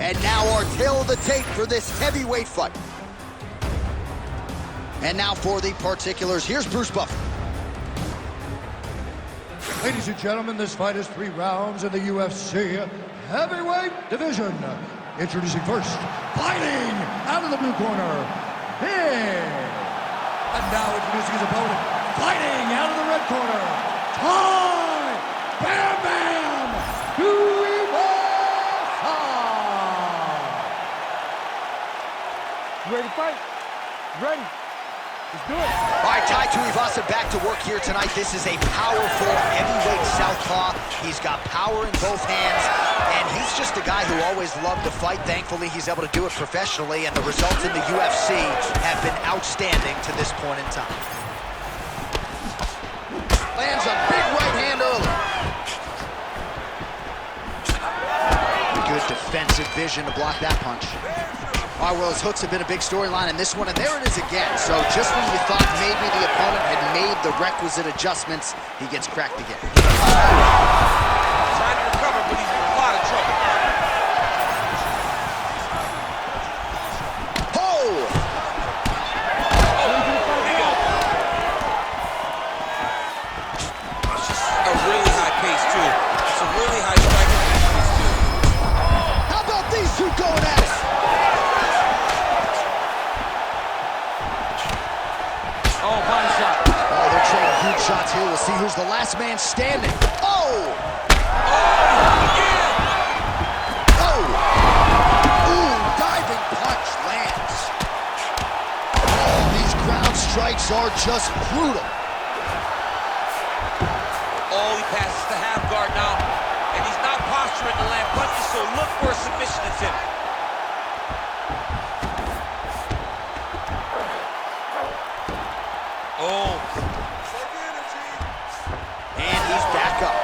And now our tale of the tape for this heavyweight fight. And now for the particulars, here's Bruce Buffer. Ladies and gentlemen, this fight is 3 rounds in the UFC heavyweight division. Introducing first, fighting out of the blue corner, here. And now introducing his opponent, fighting out of the red corner, Ty Bam Bam Tuivasa. You ready to fight? Ready? Let's do it. All right, Tai Tuivasa back to work here tonight. This is a powerful heavyweight southpaw. He's got power in both hands, and he's just a guy who always loved to fight. Thankfully, he's able to do it professionally, and the results in the UFC have been outstanding to this point in time. Lands a big right hand early. Good defensive vision to block that punch. All right, well, his hooks have been a big storyline in this one, and there it is again. So just when you thought maybe the opponent had made the requisite adjustments, he gets cracked again. Trying to recover, but he's in a lot of trouble. Oh! There you go. It's just a really high pace, too. It's a really high striking pace, too. How about these two going at it? Oh, body shot. Oh, they're trading huge shots here. We'll see who's the last man standing. Oh! Oh! Ooh, diving punch lands. Oh, these ground strikes are just brutal. Oh, he passes the half guard now. And he's not posturing to land punches, so look for a submission attempt. Oh. And he's back up. All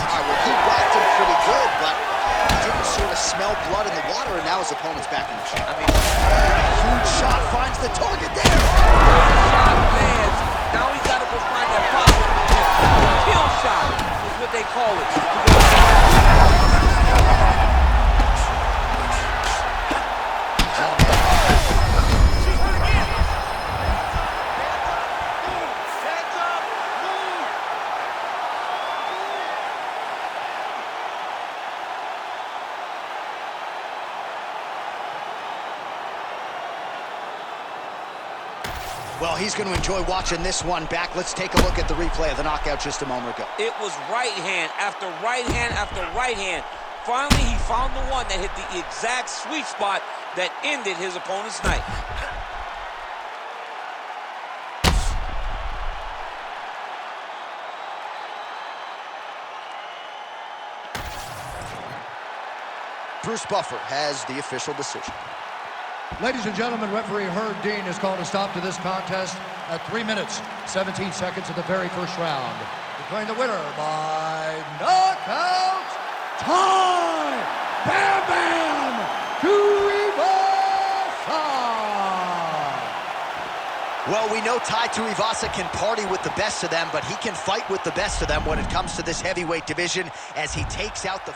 right, well, he rocked him pretty good, but he didn't sort of smell blood in the water, and now his opponent's back in the chin. I mean, Huge shot finds the target there. shot lands. Now he's got to go find that power. Kill shot is what they call it. Well, he's going to enjoy watching this one back. Let's take a look at the replay of the knockout just a moment ago. It was right hand after right hand after right hand. Finally, he found the one that hit the exact sweet spot that ended his opponent's night. Bruce Buffer has the official decision. Ladies and gentlemen, referee Herb Dean has called a stop to this contest at 3 minutes, 17 seconds of the very first round. Declaring the winner by knockout, Ty Bam Bam Tuivasa. Well, we know Tai Tuivasa can party with the best of them, but he can fight with the best of them when it comes to this heavyweight division as he takes out the...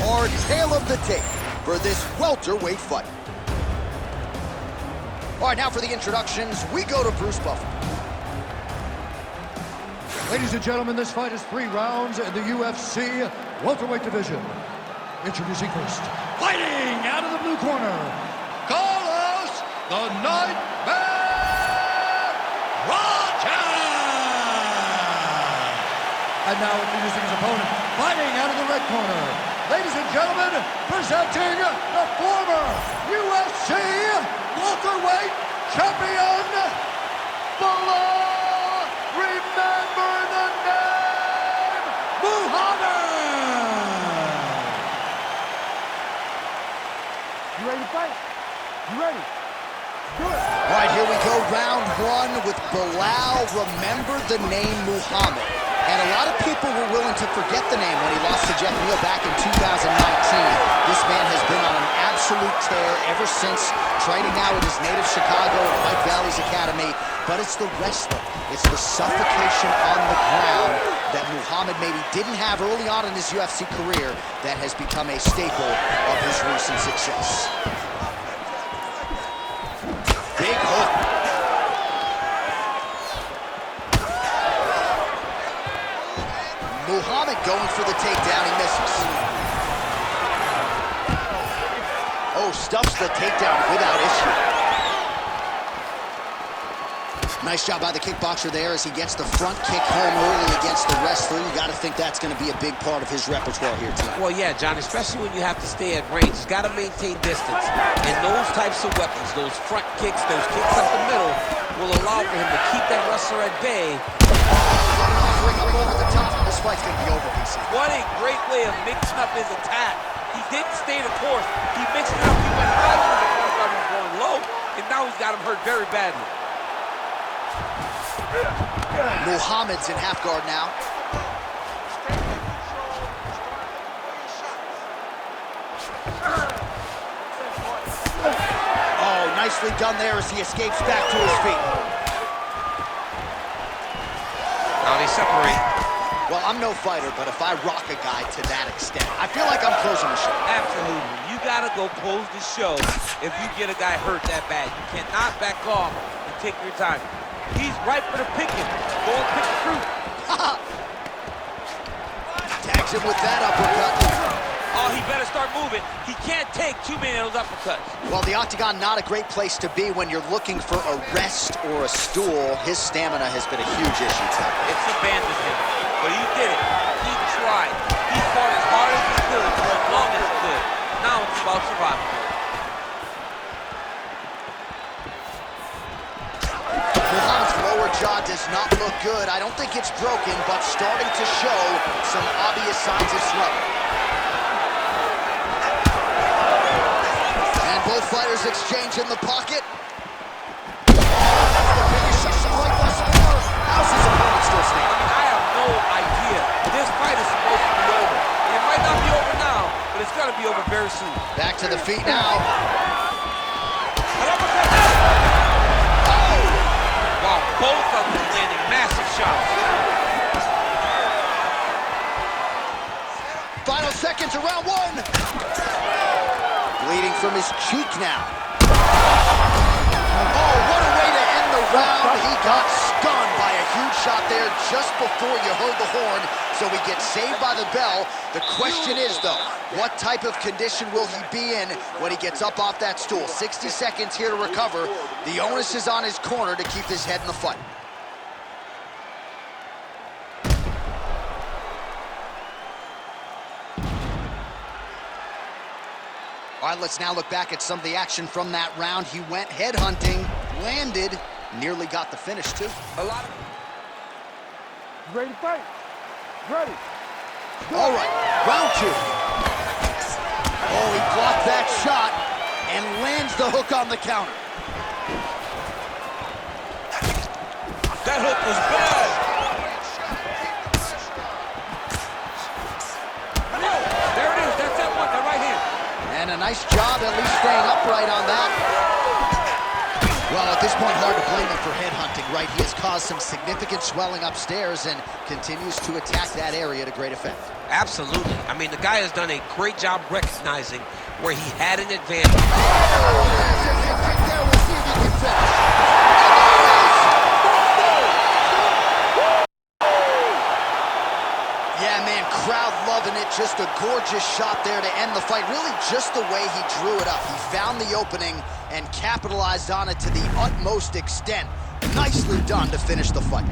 Our tale of the tape for this welterweight fight. All right, now for the introductions, we go to Bruce Buffer. Ladies and gentlemen, this fight is 3 rounds in the UFC welterweight division. Introducing first, fighting out of the blue corner, Carlos the Nightmare Rogers. And now introducing his opponent, fighting out of the red corner, ladies and gentlemen, presenting the former UFC welterweight champion, below, remember the name, Muhammad. You ready to fight? You ready? Do it. All right, here we one with Bilal remembered the name Muhammad. And a lot of people were willing to forget the name when he lost to Jeff Neal back in 2019. This man has been on an absolute tear ever since, training now with his native Chicago and White Valley's Academy. But it's the wrestling, it's the suffocation on the ground that Muhammad maybe didn't have early on in his UFC career that has become a staple of his recent success. Big hook. Muhammad going for the takedown, he misses. Oh, stuffs the takedown without issue. Nice job by the kickboxer there as he gets the front kick home early against the wrestler. You got to think that's going to be a big part of his repertoire here tonight. Well, yeah, John, especially when you have to stay at range. He's got to maintain distance. And those types of weapons, those front kicks, those kicks up the middle, will allow for him to keep that wrestler at bay. Bring up over the top. This fight's going to be over, PC. What a great way of mixing up his attack. He didn't stay the course. He mixed it up. He went high when the corner guard was going low, and now he's got him hurt very badly. Muhammad's in half guard now. Oh, nicely done there as he escapes back to his feet. Now they separate. Well, I'm no fighter, but if I rock a guy to that extent, I feel like I'm closing the show. Absolutely. You gotta go close the show if you get a guy hurt that bad. You cannot back off and take your time. He's ripe for the picking. Go and pick the fruit. Tags him with that uppercut. Oh, he better start moving. He can't take too many of those uppercuts. Well, the octagon, not a great place to be when you're looking for a rest or a stool. His stamina has been a huge issue tonight. It's abandoned him, but he did it. He tried. He fought as hard as he could for as long as he could. Now it's about survival. Muhammad's lower jaw does not look good. I don't think it's broken, but starting to show some obvious signs of swelling. And both fighters exchange in the pocket. How's his opponent still standing? I have no idea. This fight is supposed to be over. It might not be over now, but it's going to be over very soon. Back to the feet now. An uppercut. Oh! Wow, both of them landing massive shots. Final seconds of round one. Bleeding from his cheek now. Oh, what a way to end the round. He got stunned by a huge shot there just before you heard the horn, so he gets saved by the bell. The question is, though, what type of condition will he be in when he gets up off that stool? 60 seconds here to recover. The onus is on his corner to keep his head in the fight. All right, let's now look back at some of the action from that round. He went headhunting, landed, nearly got the finish, too. Ready to fight? Ready. All right, round two. Oh, he blocked that shot and lands the hook on the counter. That hook was bad. There it is. That's that one, the right hand. And a nice job at least staying upright on that. Well, at this point, hard to blame him for headhunting, right? He has caused some significant swelling upstairs and continues to attack that area to great effect. Absolutely. I mean, the guy has done a great job recognizing where he had an advantage. Yeah, man, crowd loving it. Just a gorgeous shot there to end the fight. Really just the way he drew it up. He found the opening and capitalized on it to the utmost extent. Nicely done to finish the fight.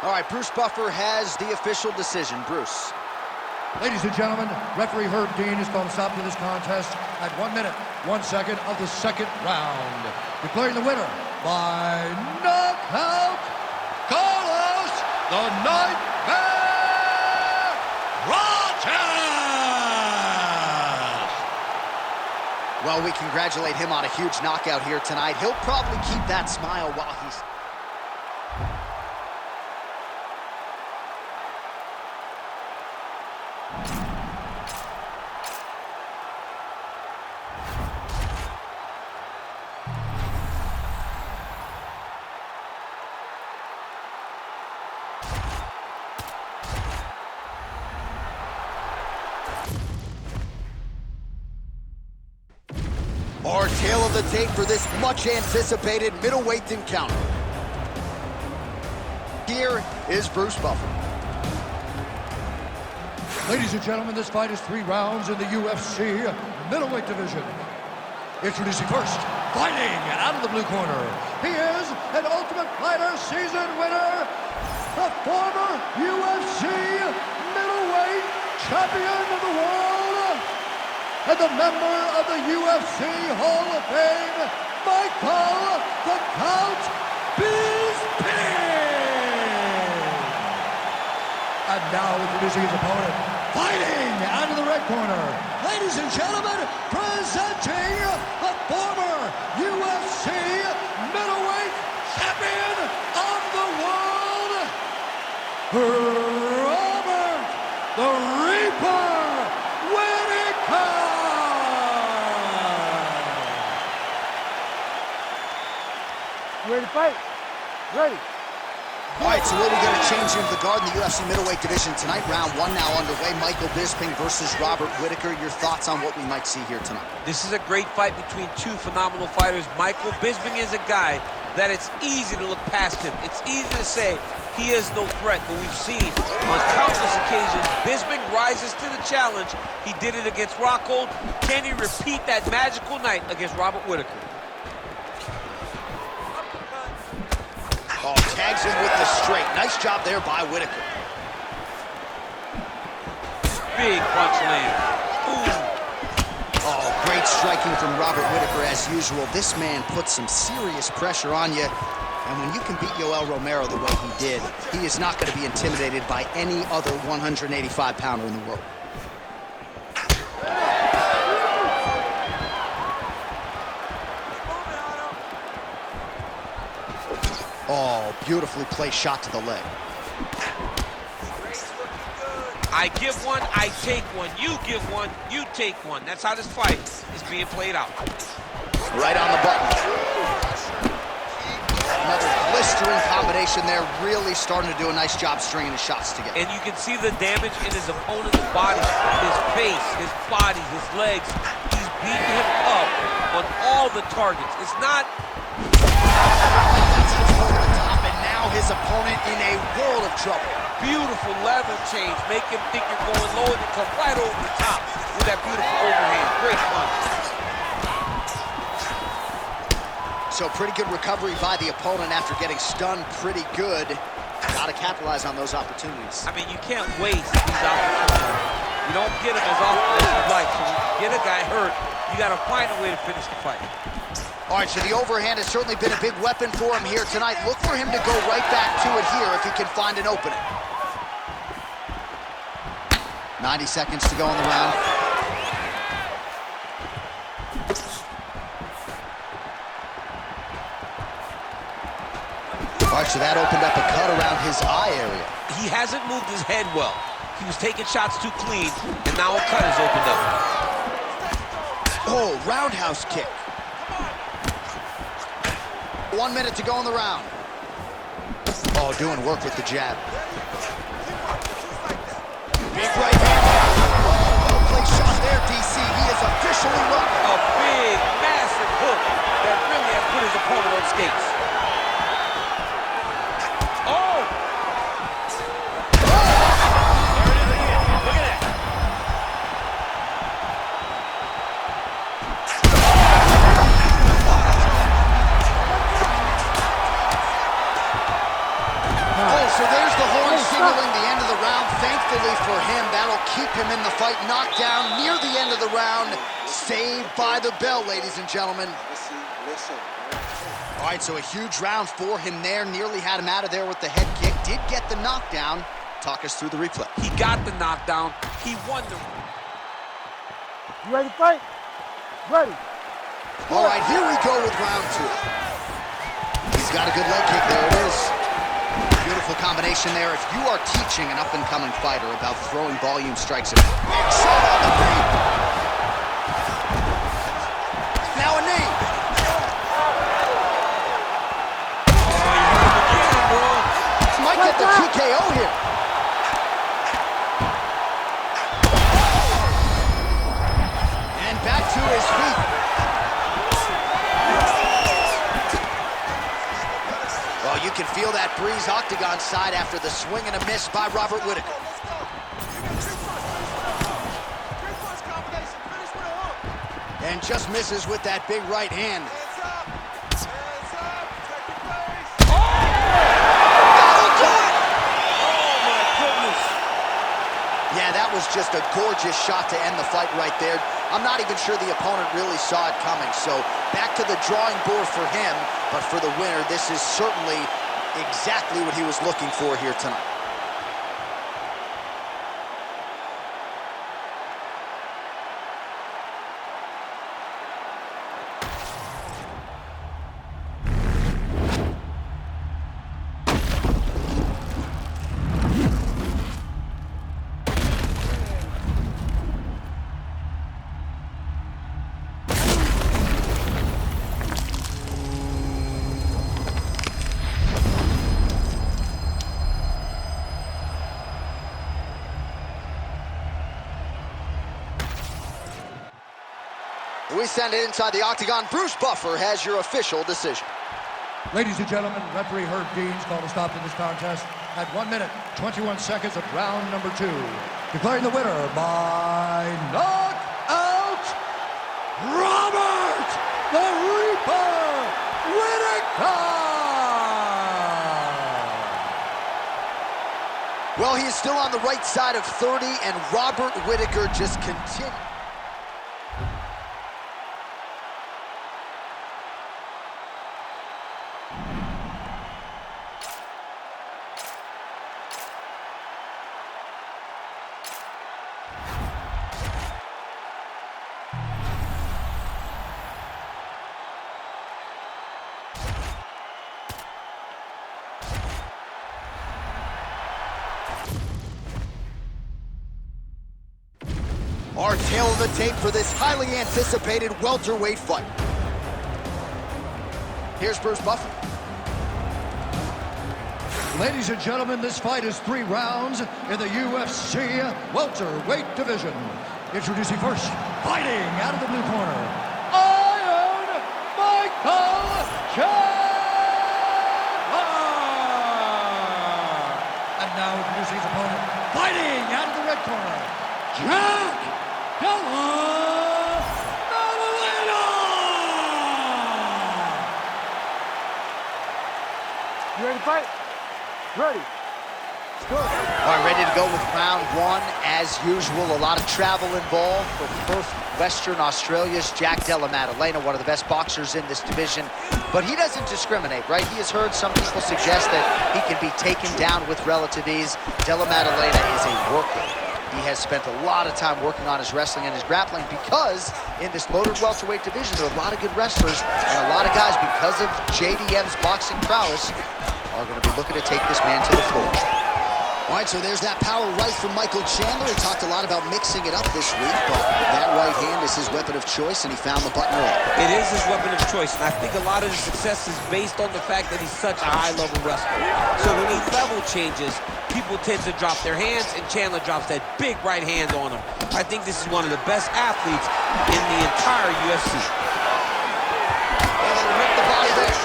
All right, Bruce Buffer has the official decision. Bruce. Ladies and gentlemen, referee Herb Dean has called a stop to this contest at 1 minute, 1 second of the second round. Declaring the winner by knockout, Carlos the Nightmare Rogers! Well, we congratulate him on a huge knockout here tonight. He'll probably keep that smile while he's... Our tale of the tape for this much-anticipated middleweight encounter. Here is Bruce Buffer. Ladies and gentlemen, this fight is 3 rounds in the UFC middleweight division. Introducing first, fighting out of the blue corner. He is an Ultimate Fighter season winner, the former UFC middleweight champion of the world, and the member of the UFC Hall of Fame, Michael the Count Bisping. And now introducing his opponent, fighting out of the red corner. Ladies and gentlemen, presenting the former UFC middleweight champion of the world, Robert the Reaper Whittaker! Ready to fight? Ready. All right, so what we got to change into the guard in the UFC middleweight division tonight. Round 1 now underway. Michael Bisping versus Robert Whittaker. Your thoughts on what we might see here tonight? This is a great fight between 2 phenomenal fighters. Michael Bisping is a guy that it's easy to look past him. It's easy to say he is no threat, but we've seen on countless occasions Bisping rises to the challenge. He did it against Rockhold. Can he repeat that magical night against Robert Whittaker? Oh, tags him with the straight. Nice job there by Whittaker. Big punch land. Ooh. Oh, great striking from Robert Whittaker as usual. This man puts some serious pressure on you. And when you can beat Yoel Romero the way he did, he is not going to be intimidated by any other 185-pounder in the world. Oh, beautifully placed shot to the leg. I give one, I take one. You give one, you take one. That's how this fight is being played out. Right on the button. Another blistering combination there, really starting to do a nice job stringing his shots together. And you can see the damage in his opponent's body, his face, his body, his legs. He's beating him up on all the targets. It's not... That's just over the top, and now his opponent in a world of trouble. Beautiful level change. Make him think you're going low and come right over the top with that beautiful overhand. Great punch. So pretty good recovery by the opponent after getting stunned pretty good. Got to capitalize on those opportunities. I mean, you can't waste these opportunities. You don't get them as often as you'd like. So when you get a guy hurt, you got to find a way to finish the fight. All right, so the overhand has certainly been a big weapon for him here tonight. Look for him to go right back to it here if he can find an opening. 90 seconds to go in the round. All right, so that opened up a cut around his eye area. He hasn't moved his head well. He was taking shots too clean, and now a cut has opened up. Oh, roundhouse kick. 1 minute to go in the round. Oh, doing work with the jab. Big right hand. Well placed shot there, DC. He is officially up. A big, massive hook that really has put his opponent on skates. Oh! There it is again. Look at that. Oh, so there's the horn signaling the end of the round. Thankfully for him, that'll keep him in the fight. Knocked down near the end of the round. Saved by the bell, ladies and gentlemen. Listen. All right, so a huge round for him there. Nearly had him out of there with the head kick. Did get the knockdown. Talk us through the replay. He got the knockdown. He won the... You ready to fight? Ready. All right, here we go with round two. He's got a good leg kick. There it is. Beautiful combination there. If you are teaching an up-and-coming fighter about throwing volume strikes, big shot on the feet. Now a knee. Might get the TKO here. And back to his feet. Well, you can feel that breeze octagon side after the swing and a miss by Robert Whittaker. And just misses with that big right hand. Yeah, that was just a gorgeous shot to end the fight right there. I'm not even sure the opponent really saw it coming. So back to the drawing board for him, but for the winner, this is certainly exactly what he was looking for here tonight. We send it inside the octagon. Bruce Buffer has your official decision. Ladies and gentlemen, referee Herb Dean's called a stop to this contest at 1 minute, 21 seconds of round number 2. Declaring the winner by knockout, Robert the Reaper Whittaker! Well, he is still on the right side of 30, and Robert Whittaker just continues. Our tail of the tape for this highly anticipated welterweight fight. Here's Bruce Buffer. Ladies and gentlemen, this fight is 3 rounds in the UFC welterweight division. Introducing first, fighting out of the blue corner, Iron Michael Chimaev! And now introducing his opponent, fighting out of the red corner, Jack Della Maddalena! You ready to fight? Ready. Good. All right, ready to go with round 1. As usual, a lot of travel involved for Perth, Western Australia's Jack Della Maddalena, one of the best boxers in this division. But he doesn't discriminate, right? He has heard some people suggest that he can be taken down with relative ease. Della Maddalena is a worker. He has spent a lot of time working on his wrestling and his grappling because in this loaded welterweight division, there are a lot of good wrestlers and a lot of guys, because of JDM's boxing prowess, are going to be looking to take this man to the floor. All right, so there's that power right from Michael Chandler. He talked a lot about mixing it up this week, but that right hand is his weapon of choice, and he found the button early. It is his weapon of choice, and I think a lot of his success is based on the fact that he's such a high-level wrestler. So when he level changes, people tend to drop their hands, and Chandler drops that big right hand on him. I think this is one of the best athletes in the entire UFC. Able to rip the body there.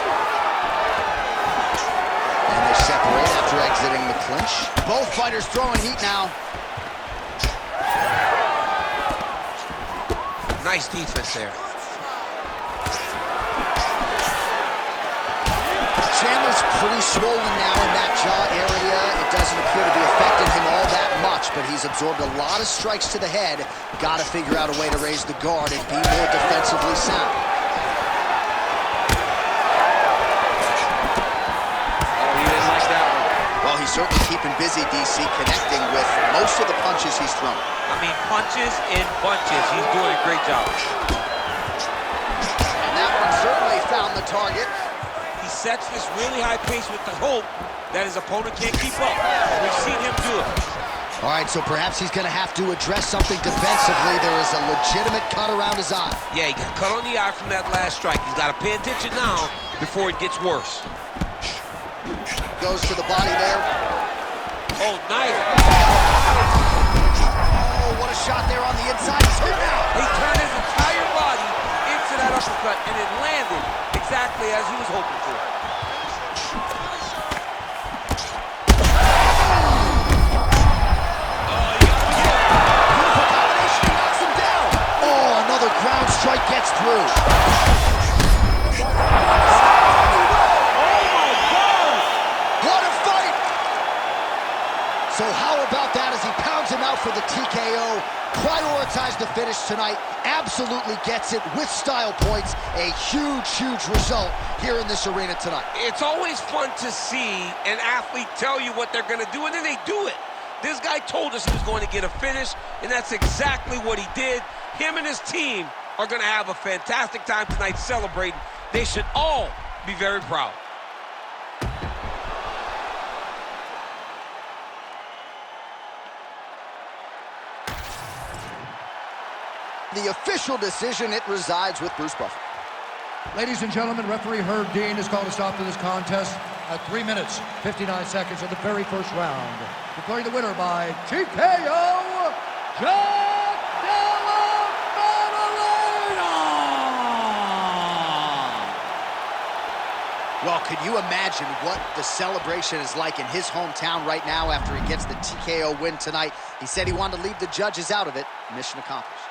And they separate after exiting the clinch. Both fighters throwing heat now. Nice defense there. Chandler's pretty swollen now in that jaw area. It doesn't appear to be affecting him all that much, but he's absorbed a lot of strikes to the head. Got to figure out a way to raise the guard and be more defensively sound. Oh, he didn't like that one. Well, he's certainly keeping busy, DC, connecting with most of the punches he's thrown. I mean, punches in bunches. He's doing a great job. And that one certainly found the target. He sets this really high pace with the hope that his opponent can't keep up. We've seen him do it. All right, so perhaps he's going to have to address something defensively. There is a legitimate cut around his eye. Yeah, he got cut on the eye from that last strike. He's got to pay attention now before it gets worse. Goes to the body there. Oh, nice. Oh, what a shot there on the inside. He's hurt now. He turned his entire body into that uppercut, and it landed exactly as he was hoping for. Beautiful combination. He knocks him down. Oh, another ground strike gets through. What a fight! So how about that as he pounds him out for the TKO? Prioritized the finish tonight. Absolutely gets it with style points. A huge, huge result here in this arena tonight. It's always fun to see an athlete tell you what they're going to do, and then they do it. This guy told us he was going to get a finish, and that's exactly what he did. Him and his team are going to have a fantastic time tonight celebrating. They should all be very proud. The official decision, it resides with Bruce Buffer. Ladies and gentlemen, referee Herb Dean has called a stop to this contest at 3 minutes, 59 seconds of the very first round. Declaring the winner by TKO, Jack Della Maddalena! Well, could you imagine what the celebration is like in his hometown right now after he gets the TKO win tonight? He said he wanted to leave the judges out of it. Mission accomplished.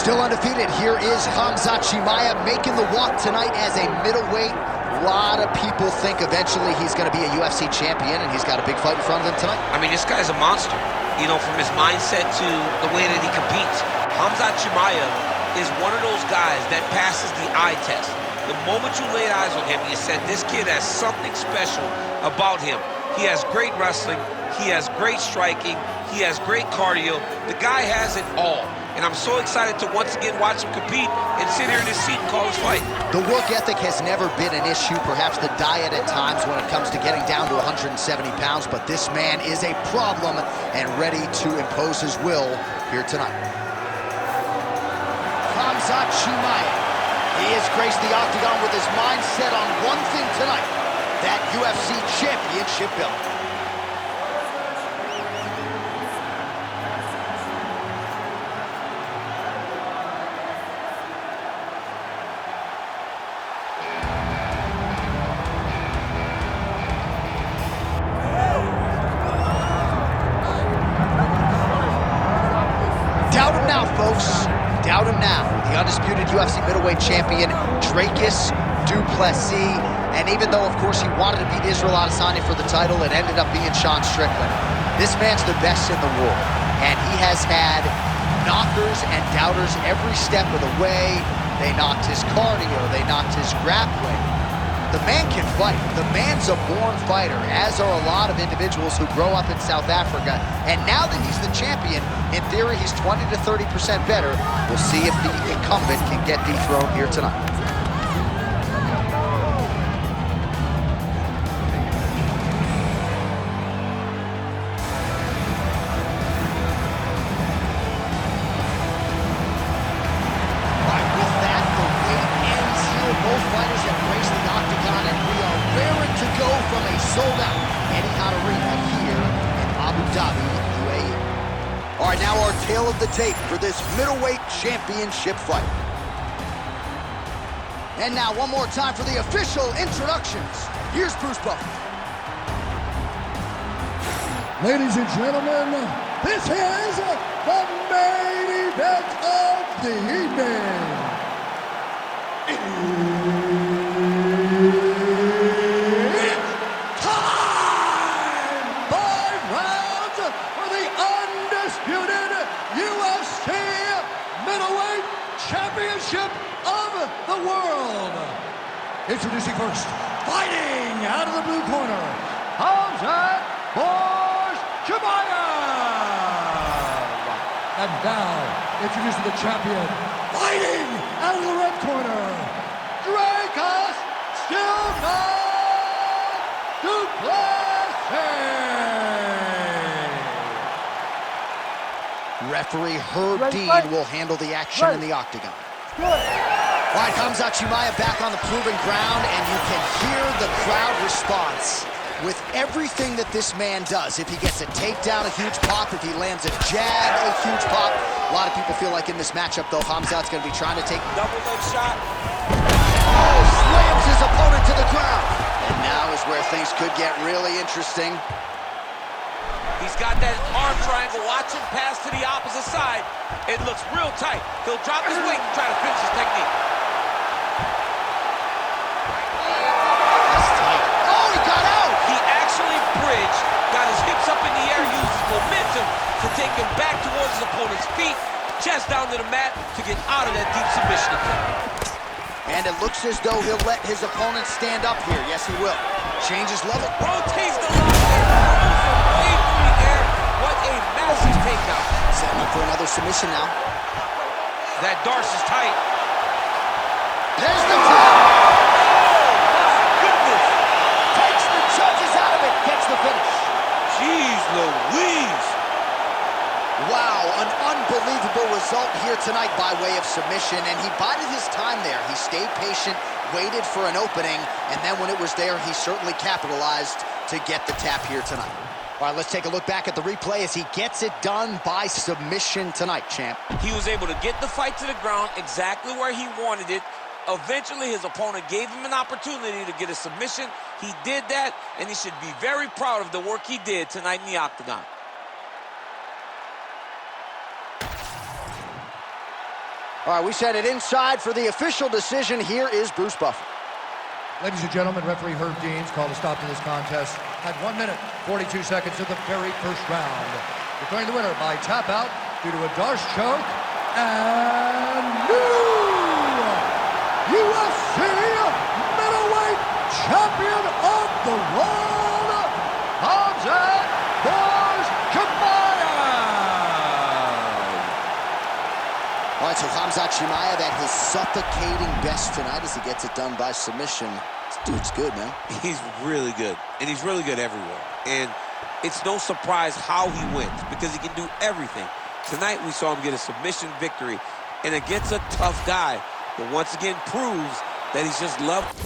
Still undefeated, here is Khamzat Chimaev making the walk tonight as a middleweight. A lot of people think eventually he's going to be a UFC champion, and he's got a big fight in front of him tonight. I mean, this guy's a monster. You know, from his mindset to the way that he competes. Khamzat Chimaev is one of those guys that passes the eye test. The moment you laid eyes on him, you said, this kid has something special about him. He has great wrestling. He has great striking. He has great cardio. The guy has it all. And I'm so excited to once again watch him compete and sit here in his seat and call his fight. The work ethic has never been an issue, perhaps the diet at times when it comes to getting down to 170 pounds, but this man is a problem and ready to impose his will here tonight. Khamzat Chimaev. He has graced the octagon with his mind set on one thing tonight, that UFC championship belt. Doubt him now, folks. Doubt him now. The undisputed UFC middleweight champion, Dricus du Plessis. And even though, of course, he wanted to beat Israel Adesanya for the title, it ended up being Sean Strickland. This man's the best in the world. And he has had knockers and doubters every step of the way. They knocked his cardio, they knocked his grappling. The man can fight. The man's a born fighter, as are a lot of individuals who grow up in South Africa. And now that he's the champion, in theory, he's 20 to 30% better. We'll see if the incumbent can get dethroned here tonight. All right, now our tale of the tape for this middleweight championship fight. And now one more time for the official introductions. Here's Bruce Buffer. Ladies and gentlemen, this is the main event of the evening. Championship of the world. Introducing first, fighting out of the blue corner, Chimaev. And now, introducing the champion, fighting out of the red corner, Plessis. Referee Herb Dean will handle the action in the octagon. All right, Khamzat Chimaev back on the proven ground, and you can hear the crowd response with everything that this man does. If he gets a takedown, a huge pop. If he lands a jab, a huge pop. A lot of people feel like in this matchup, though, Khamzat's going to be trying to take... Double leg shot. Oh, slams his opponent to the ground. And now is where things could get really interesting. He's got that arm triangle. Watch him pass to the opposite side. It looks real tight. He'll drop his weight and try to finish his technique. That's tight. Oh, he got out! He actually bridged, got his hips up in the air, used his momentum to take him back towards his opponent's feet, chest down to the mat to get out of that deep submission attempt. And it looks as though he'll let his opponent stand up here. Yes, he will. Changes level. Rotates the lock and throws him way through the air. What a massive takedown. Setting up for another submission now. That Darce is tight. There's the tap. Oh, my goodness. Takes the judges out of it. Gets the finish. Jeez Louise. Wow, an unbelievable result here tonight by way of submission, and he bided his time there. He stayed patient, waited for an opening, and then when it was there, he certainly capitalized to get the tap here tonight. All right, let's take a look back at the replay as he gets it done by submission tonight, champ. He was able to get the fight to the ground exactly where he wanted it. Eventually, his opponent gave him an opportunity to get a submission. He did that, and he should be very proud of the work he did tonight in the octagon. All right, we set it inside for the official decision. Here is Bruce Buffer. Ladies and gentlemen, referee Herb Dean's called a stop to this contest at 1 minute, 42 seconds of the very first round. Declaring the winner by tap out due to a Darce choke and new UFC middleweight champion of the world, Khamzat Chimaev. All right, so Khamzat Chimaev at his suffocating best tonight as he gets it done by submission. This dude's good, man. He's really good, and he's really good everywhere. And it's no surprise how he wins, because he can do everything. Tonight, we saw him get a submission victory, and against a tough guy, but once again proves that he's just loved.